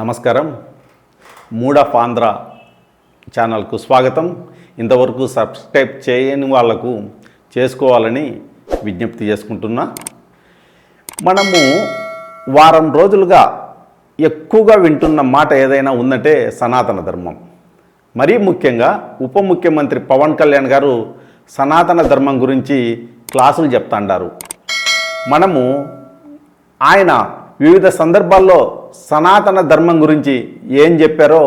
నమస్కారం. Mood of Andhra ఛానల్కు స్వాగతం. ఇంతవరకు సబ్స్క్రైబ్ చేయని వాళ్లకు చేసుకోవాలని విజ్ఞప్తి చేసుకుంటున్నా. మనము వారం రోజులుగా ఎక్కువగా వింటున్న మాట ఏదైనా ఉందంటే సనాతన ధర్మం. మరీ ముఖ్యంగా ఉప ముఖ్యమంత్రి పవన్ కళ్యాణ్ గారు సనాతన ధర్మం గురించి క్లాసులు చెప్తాండారు. మనము ఆయన వివిధ సందర్భాల్లో సనాతన ధర్మం గురించి ఏం చెప్పారో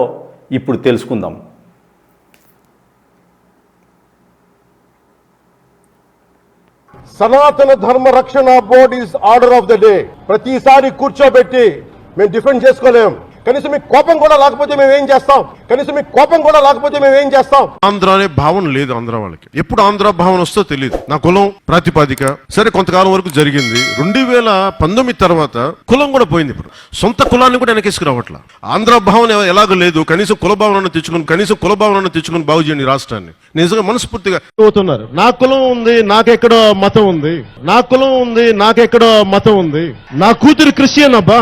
ఇప్పుడు తెలుసుకుందాం. సనాతన ధర్మ రక్షణ board is order of the day. ప్రతిసారి కూర్చోబెట్టి మేము డిఫెండ్ చేసుకోలేం. కనీసం మీకు కోపం కూడా లేకపోతే మేము ఏం చేస్తాం? ఆంధ్ర అనే భావన లేదు ఆంధ్ర వాళ్ళకి. ఎప్పుడు ఆంధ్ర భావన వస్తో తెలియదు. నా కులం ప్రాతిపాదిక సరే కొంతకాలం వరకు జరిగింది. 2019 తర్వాత కులం కూడా పోయింది. ఇప్పుడు సొంత కులాన్ని కూడా వెనకేసుకురావట్లా. ఆంధ్ర భావన ఎలాగో లేదు. కనీసం కుల భావనను తెచ్చుకుని బాగు చేయండి రాష్ట్రాన్ని. నిజంగా మనస్ఫూర్తిగా అవుతున్నారు. నా కులం ఉంది, నాకెక్కడో మతం ఉంది. నా కూతురు క్రిస్టియన్ అబ్బా,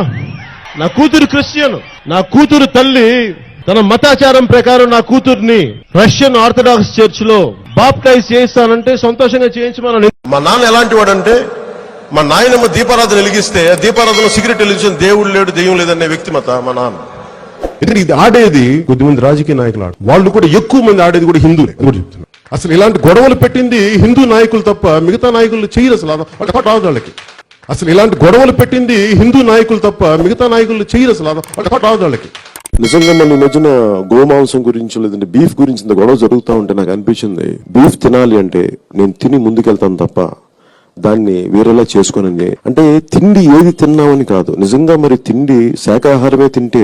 నా కూతురు తల్లి తన మతాచారం ప్రకారం నా కూతుర్ని రష్యన్ ఆర్థడాక్స్ చర్చ్ లో బాప్టైజ్ చేయిస్తానంటే సంతోషంగా చేయించమని. మా నాన్న ఎలాంటి వాడంటే, మా నాయనమ్మ దీపారాధన వెలిగిస్తే దీపారాధన సిగరెట్ వెలిగించిన దేవుడు లేడు దెయ్యం లేదనే వ్యక్తిమత మా నాన్న. ఎందుకంటే ఇది ఆడేది కొద్దిమంది రాజకీయ నాయకులు వాళ్ళు కూడా ఎక్కువ మంది ఆడేది కూడా హిందువులే కూడా చెప్తున్నారు. అసలు ఇలాంటి గొడవలు పెట్టింది హిందూ నాయకులు తప్ప మిగతా నాయకులు చేయరు. అసలు వాళ్ళకి వాళ్ళకి నిజంగా మన మధ్యన గోమాంసం గురించి లేదంటే బీఫ్ గురించి ఇంత గొడవ జరుగుతూ ఉంటే నాకు అనిపించింది, బీఫ్ తినాలి అంటే నేను తిని ముందుకెళ్తాను తప్ప దాన్ని వేరేలా చేసుకోనండి. అంటే తిండి ఏది తిన్నామని కాదు, నిజంగా మరి తిండి శాకాహారమే తింటే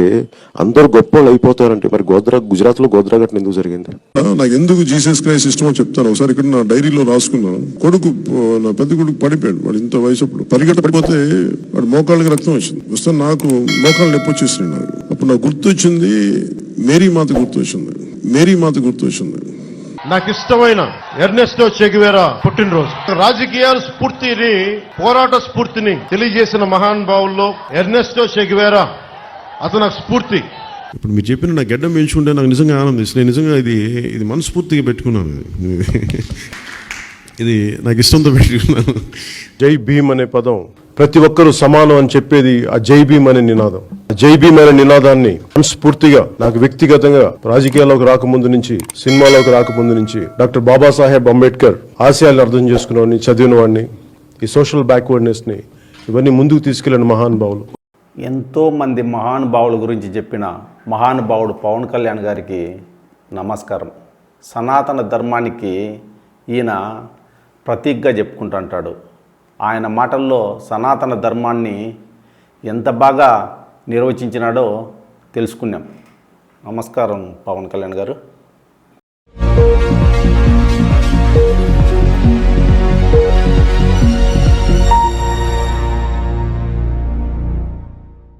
అందరూ గొప్ప వాళ్ళు అయిపోతారంటే మరి గుజరాత్ లో గోద్రా ఘటన ఎందుకు జరిగింది? నాకు ఎందుకు జీసస్ క్రైస్ట్ ఇష్టమో చెప్తాను. ఒకసారి ఇక్కడ నా డైరీలో రాసుకున్నాను. నా పెద్ద కొడుకు పడిపోయాడు. వాడు ఇంత వయసు అప్పుడు పరిగెట్ట పడిపోతే వాడు మోకాళ్ళకి రక్తం వచ్చింది. వస్తే నాకు మోకాళ్ళు నొప్పి వచ్చేసింది. నాకు అప్పుడు నాకు గుర్తొచ్చింది మేరీ మాత గుర్తొచ్చింది. నాకు ఇష్టమైన ఎర్నెస్టో చే గెవేరా పుట్టినరోజు. రాజకీయాల స్ఫూర్తిని, పోరాట స్ఫూర్తిని తెలియజేసిన మహానుభావుల్లో ఎర్నెస్టో చే గెవేరా అతను నాకు స్ఫూర్తి. ఇప్పుడు మీరు చెప్పిన నా గడ్డం పెంచుకుంటే నాకు నిజంగా ఆనందిస్తుంది. నేను నిజంగా ఇది మనస్ఫూర్తిగా పెట్టుకున్నాను. ఇది నాకు ఇష్టంతో పెట్టుకున్నాను. జై భీమ్ అనే పదం ప్రతి ఒక్కరూ సమానం అని చెప్పేది ఆ జై భీమ్ అనే నినాదం. జై భీమ్ అనే నినాదాన్ని మనస్ఫూర్తిగా నాకు వ్యక్తిగతంగా రాజకీయాల్లోకి రాకముందు నుంచి, సినిమాలోకి రాకముందు నుంచి డాక్టర్ బాబాసాహెబ్ అంబేద్కర్ ఆశయాలను అర్థం చేసుకున్నవాడిని, చదివిన వాడిని, ఈ సోషల్ బ్యాక్వర్డ్నెస్ ని ఇవన్నీ ముందుకు తీసుకెళ్లిన మహానుభావులు. ఎంతోమంది మహానుభావుల గురించి చెప్పిన మహానుభావుడు పవన్ కళ్యాణ్ గారికి నమస్కారం. సనాతన ధర్మానికి ఈయన ప్రతీకగా చెప్పుకుంటుంటాడు. ఆయన మాటల్లో సనాతన ధర్మాన్ని ఎంత బాగా నిర్వచించినాడో తెలుసుకున్నాం. నమస్కారం పవన్ కళ్యాణ్ గారు.